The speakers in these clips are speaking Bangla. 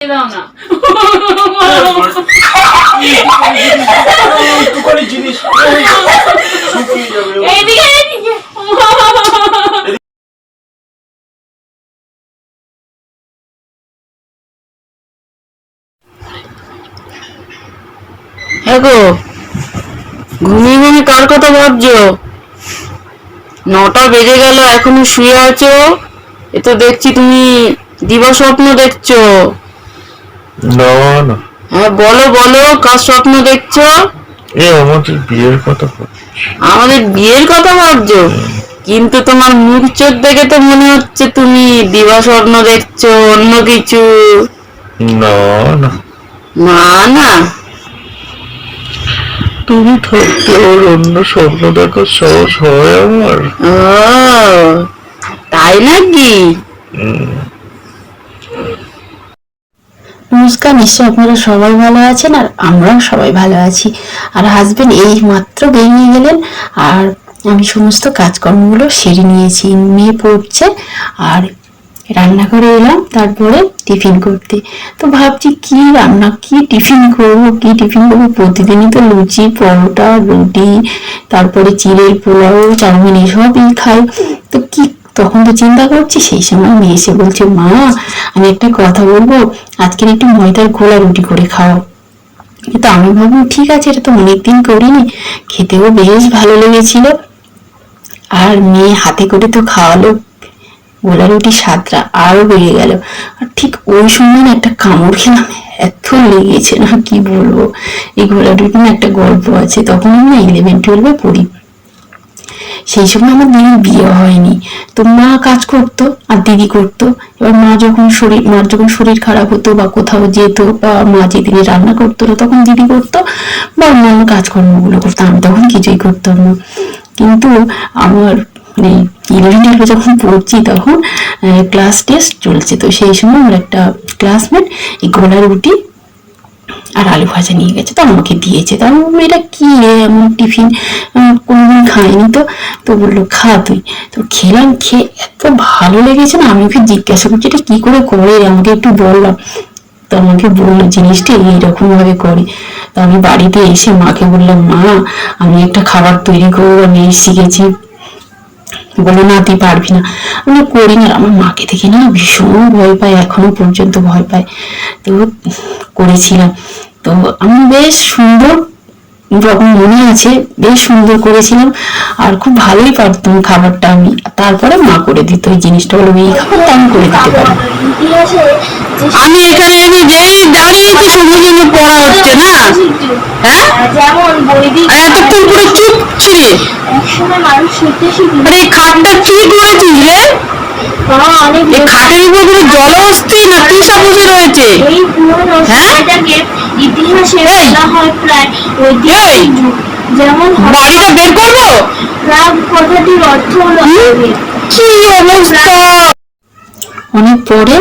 দাও না এইদিকে এইদিকে গো ঘুমিয়ে ঘুমিয়ে কার কথা ভাবছো? 9টা বেজে গেল, এখনো শুয়ে আছো। এ তো দেখছি তুমি দিবা স্বপ্ন দেখছো। না না, হ্যাঁ বলো বলো, কার স্বপ্ন দেখছো? আমাদের বিয়ের কথা আমাদের বিয়ের কথা ভাবছো? কিন্তু তোমার মুখ চোখ দেখে তো মনে হচ্ছে তুমি দিবা স্বপ্ন দেখছো অন্য কিছু। না না, না না, তুমি থাকতে আর অন্য স্বপ্ন দেখার সাহস হয় আমার? ও তাই নাকি? নমস্কার, নিশ্চয় আপনারা সবাই ভালো আছেন আর আমরাও সবাই ভালো আছি। আর হাজবেন্ড এই মাত্র বেরিয়ে গেলেন আর আমি সমস্ত কাজকর্মগুলো সেরে নিয়েছি। মেয়ে পড়ছে আর রান্না করে এলাম, তারপরে টিফিন করতে। তো ভাবছি কি রান্না, কি টিফিন করবো। প্রতিদিনই তো লুচি পরোটা রুটি, তারপরে চিড়ের পোলাও চাউমিন এসবই খাই। তো কি তখন তো চিন্তা করছি, সেই সময় মেয়ে এসে বলছে, মা আমি একটা কথা বলবো, আজকের একটু ময়দার গোলা রুটি করে খাও। তো আমি ভাবলাম ঠিক আছে, এটা তো অনেকদিন করিনি, খেতেও বেশ ভালো লেগেছিল। আর মেয়ে হাতে করে তো খাওয়ালো, গোলা রুটি স্বাদটা আরো বেড়ে গেল। আর ঠিক ওই সময় না একটা কামড় খেলাম, এত লেগেছে না কি বলবো। এই গোলা রুটি না একটা গল্প আছে, তখন আমি 11-12 পড়ি। সেই সময় আমার দিদির বিয়ে হয়নি, তো মা কাজ করতো আর দিদি করতো। এবার মার যখন শরীর খারাপ হতো বা কোথাও যেত, বা মা যেদিন রান্না করতো না তখন দিদি করতো, বা অন্যান্য কাজকর্মগুলো করতো, আমি তখন কিছুই করতাম না। কিন্তু আমার 11-12 যখন পড়ছি তখন ক্লাস টেস্ট চলছে, তো সেই সময় আমার একটা ক্লাসমেট এই গোলা রুটি আর আলু ভাজা নিয়ে গেছে, তো আমাকে দিয়েছে। তো আমি বলবো এটা কি রে, এমন টিফিন কোনোদিন খাইনি। তো বললো খা তুই। তো খেলাম, খেয়ে এত ভালো লেগেছে না, আমি ওকে জিজ্ঞাসা করছি এটা কি করে করে, আমাকে একটু বললাম। তো আমাকে বললো জিনিসটা এইরকম ভাবে করে। তো আমি বাড়িতে এসে মাকে বললাম, মা আমি একটা খাবার তৈরি করবো, আমি শিখেছি। বললো না তুই পারবি না। আমি করি না, আমার মাকে দেখে না ভীষণ ভয় পায়, এখনো পর্যন্ত ভয় পায়। তো করেছিলাম, তো আমি বেশ সুন্দর, যখন মনে আছে বেশ সুন্দর করেছিলাম আর খুব ভালোই পারতাম খাবারটা আমি। তারপরে মা করে দিত এই জিনিসটা, বলো এই খাবারটা আমি করে দিতে পারি। আমি এখানে আমি যেই দাঁড়িয়েছি সঙ্গে সঙ্গে পড়া হচ্ছে না, হ্যাঁ যেমন বৈদিক আর এতক্ষণ পুরো চুপ ছিলে। একসময় মানুষ শিখতে আরে এই খাটটা কি করেছিস রে? অনেক এই খাটের উপর পুরো জলহস্তি না তৃষা বসে রয়েছে। এই পুরনো সময়টাকে ইতিহাসে বলা হয় প্রায় ঐতিহাসিক যুগ। যেমন বাড়িটা বের করবো। প্রাগ কথাটির অর্থ হলো কি অবস্থা! অনেক পরে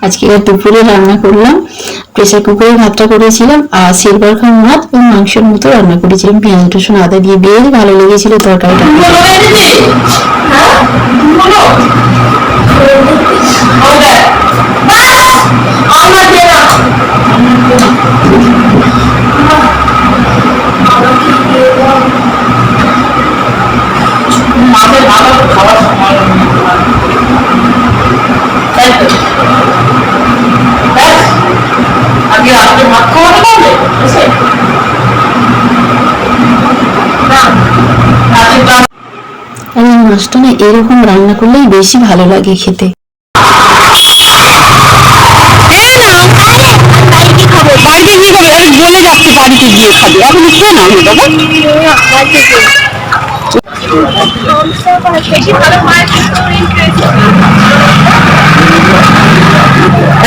আজকে দুপুরে রান্না করলাম, প্রেসার কুকারে ভাতটা করেছিলাম আর সিলভার খাম ভাত ও মাংসের মতো রান্না করেছিলাম, পেঁয়াজ রসুন আদা দিয়ে, বেশ ভালো লেগেছিল তরকারিটা। আর এই মাছটা না এরকম রান্না করলেই বেশি ভালো লাগে খেতে। বাড়িতে গিয়ে খাবে, বলে যাচ্ছে বাড়িতে গিয়ে খাবে, এখন শোন আমি বাবা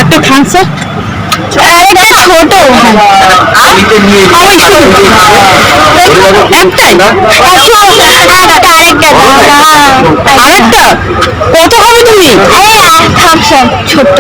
একটা খানসা ছোট আরেকটা কত হবে তুমি? ছোট্ট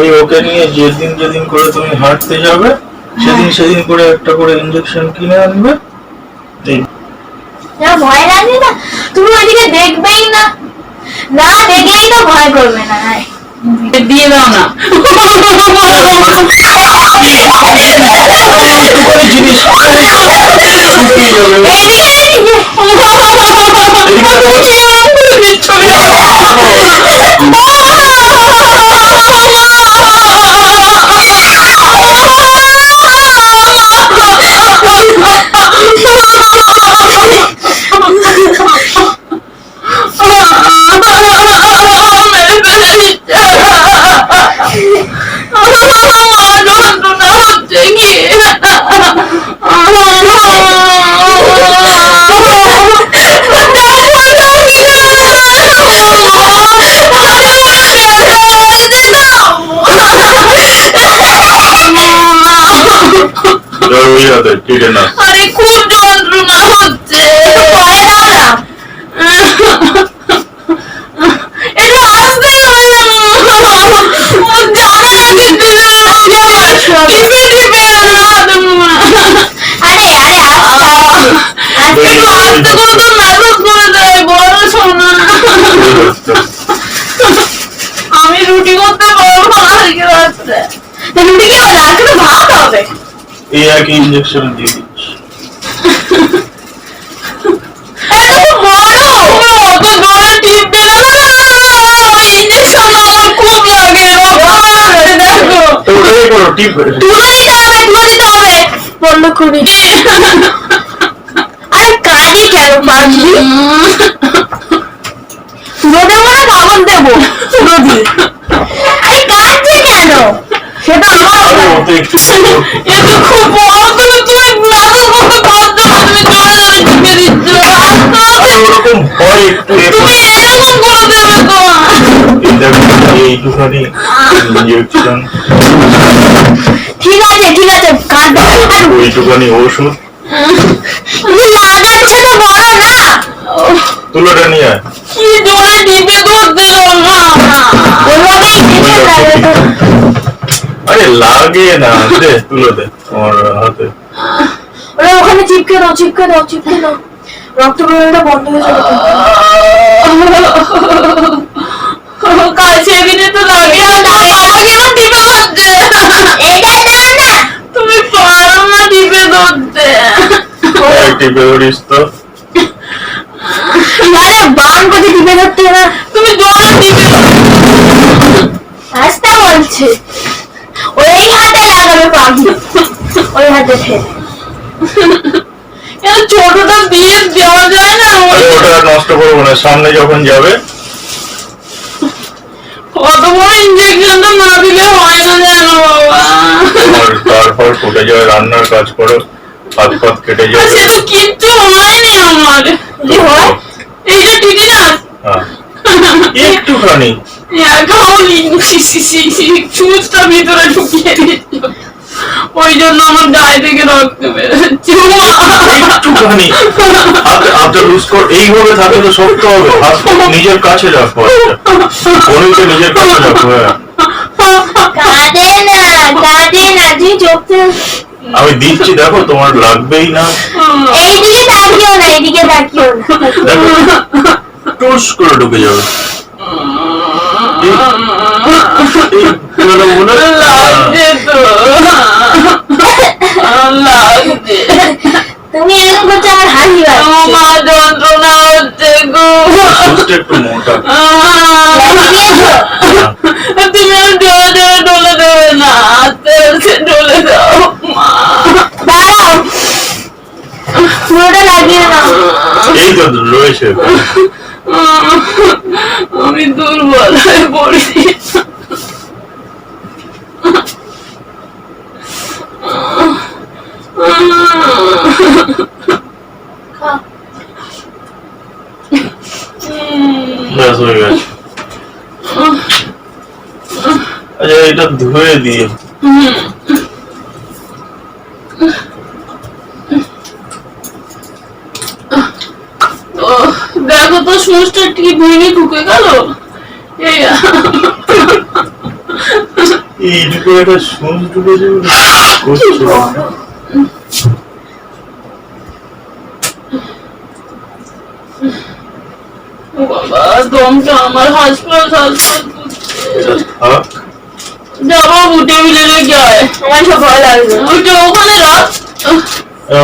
ওই ওকে নিয়ে যেদিন যেদিন করে তুমি হাঁটতে যাবে সেদিন সেদিন করে একটা করে ইনজেকশন কিনে আনবে। না ভয় লাগে না, তুমি ওইদিকে দেখবেই না, না দেখলেই তো ভয় করবে না। দিয়ে দাও না। জিনিস কেটে না। আরে খুব যন্ত্রণা হচ্ছে। ভয় দাও না, একটু আসতে হবে। আরে আরে আস্তে আস্তে আমি রুটি করতে পারবো না। রুটি কি রাত্রে ভাত হবে? এই একই ইনজেকশন দিয়ে দিচ্ছি। অত জোরে টিপবে না, ইঞ্জেকশন আমার খুব লাগে। দেখো ওটাই করো, টিপ তুলে দিতে হবে, তুলে দিতে হবে বন্ধ করে। আরে কাঁদি কেন পাগলি? রোদে মনে ভাবন দেবো রোদি। আরে কাঁদছে কেন? সেটা আমার একটু খুব বড় করে তুমি নাটক করতে পারছো না, তুমি জোরে জোরে টিপে দিচ্ছ। ওরকম ভয় একটু তুমি এরকম করে দেবে তো। এইটুখানি ইনজেকশন, ঠিক আছে ঠিক আছে কাঁদবে। ওইটুখানি ওষুধ, তুমি লাগাচ্ছে তো বড় না। তুলোটা নিয়ে আয়। কি জোরে টিপে ধরতে মা। ওইভাবে ইঞ্জেকশন লাগে তো। আরে লাগে না, দে তুলো দে আমার হাতে। ওরা ওখানে চিপকে দাও, চিপকে দাও, চিপকে দাও। রক্ত বেরোনোটা বন্ধ হয়ে যাবে তো। কাল সেদিনে তো লাগে কেমন টিপে ধরছে। এটা দাও না। তুমি পারো না টিপে ধরতে। টিপে ধরিস তো। আরে বান করে টিপে ধরতে না, তুমি জোরে টিপে আস্তে বলছে। ওই হাতে লাগাবে পাগলি, ওই হাতে ফেলে। ছোটটা দিয়ে দেওয়া যায় না। আরে ওটা নষ্ট করবো না, সামনে যখন যাবে। কত বড় ইঞ্জেকশনটা না দিলে হয় না জানো বাবা। তোমার তারপর ফুটে যাওয়া রান্নার কাজ করো, হাত ফাত কেটে যাবে। সে তো কিচ্ছু হয়নি আমার। কি হয়? এইটা ঠিকই না। হ্যাঁ, একটুখানি সুচটা ভিতরে ঢুকিয়ে দিচ্ছ, ওই জন্য আমার গায়ে থেকে রক্ত বেরোচ্ছে। একটুখানি হাতটা লুজ কর। এইভাবে থাকে তো শক্ত হবে। হাত নিজের কাছে রাখো, শরীরটা নিজের কাছে রাখো। কাঁদে না, কাঁদে না, তুই চোখে আমি দিচ্ছি, দেখো তোমার লাগবেই না। এইদিকে তাকিও না, এইদিকে তাকিও না। দেখো টুস করে ঢুকে যাবে। লাগছে তো, লাগছে। তুমি এরকম করছো আমার হাসি পাচ্ছে। মা যন্ত্রণা হচ্ছে গো। একটু মোটা। দিয়েছো? তুমি জোরে জোরে ডলে দেবে না, আস্তে আস্তে ডলে দাও মা। দাঁড়াও, পুরোটা লাগিয়ে নাও। এই তো রয়েছে। আমি দুর্বল হয়ে পড়ছি। ব্যাস হয়ে গেছে। আচ্ছা এটা ধুয়ে দিয়ে দেখো তো সুচটা কি ভেঙে ঢুকে গেল। এইটুকু একটা সূচ ঢুকেছে বলে করছে। বাবা দমটা আমার হাসপাতাল এটা থাক। যাবো টেবিলে যায়, আমার সব ভয় লাগছে। ওইটা ওখানে রাখ।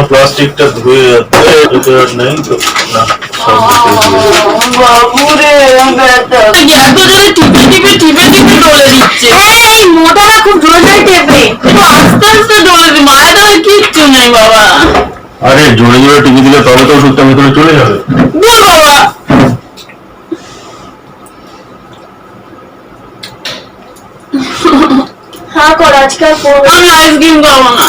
প্লাস্টিকটা ধুয়ে যাচ্ছে, এটা আর নেই তো না, সব বাবুরে এত জোরে টিপে টিপে টিপে টিপে ডলে দিচ্ছে। হ্যাঁ, এই মোটাটা খুব জোরে জোরে টেপে। একটু আস্তে আস্তে ডলে দি, মায়ের তো কিচ্ছু নেই বাবা। আরে জোরে জোরে টিভি দিলে তবে তো ওষুধটা ভেতরে চলে যাবে। দূর বাবা। হ্যাঁ কর, আজকে আর পড়বো না। আমি আইসক্রিম খাবো না,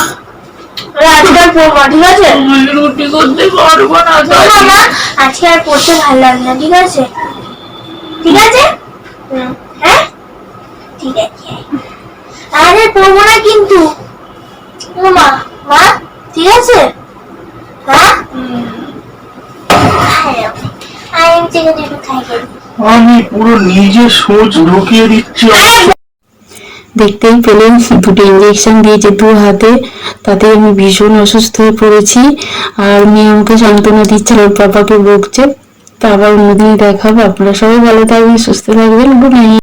আরে আজকে আর পড়বো না, ঠিক আছে? আমি রুটি করতে পারবো না। না না, আজকে আর পড়তে ভালো লাগবে না, ঠিক আছে? ঠিক আছে? হ্যাঁ ঠিক আছে। আরে পড়বো না কিন্তু। ও মা, মা ঠিক আছে? হ্যাঁ আমি থেকে একটু খাই খাই। আমি পুরো নিজে সূচ ঢুকিয়ে দিচ্ছি। দেখতেই পেলেন দুটো ইঞ্জেকশন দিয়েছে 2 হাতে, তাতে আমি ভীষণ অসুস্থ হয়ে পড়েছি। আর মেয়ে আমাকে সান্ত্বনা দিচ্ছে, ওর পাপাকে বকছে। তো আবার অন্যদিন দেখাবো। আপনারা সবাই ভালো থাকবেন, সুস্থ থাকবেন। Good night.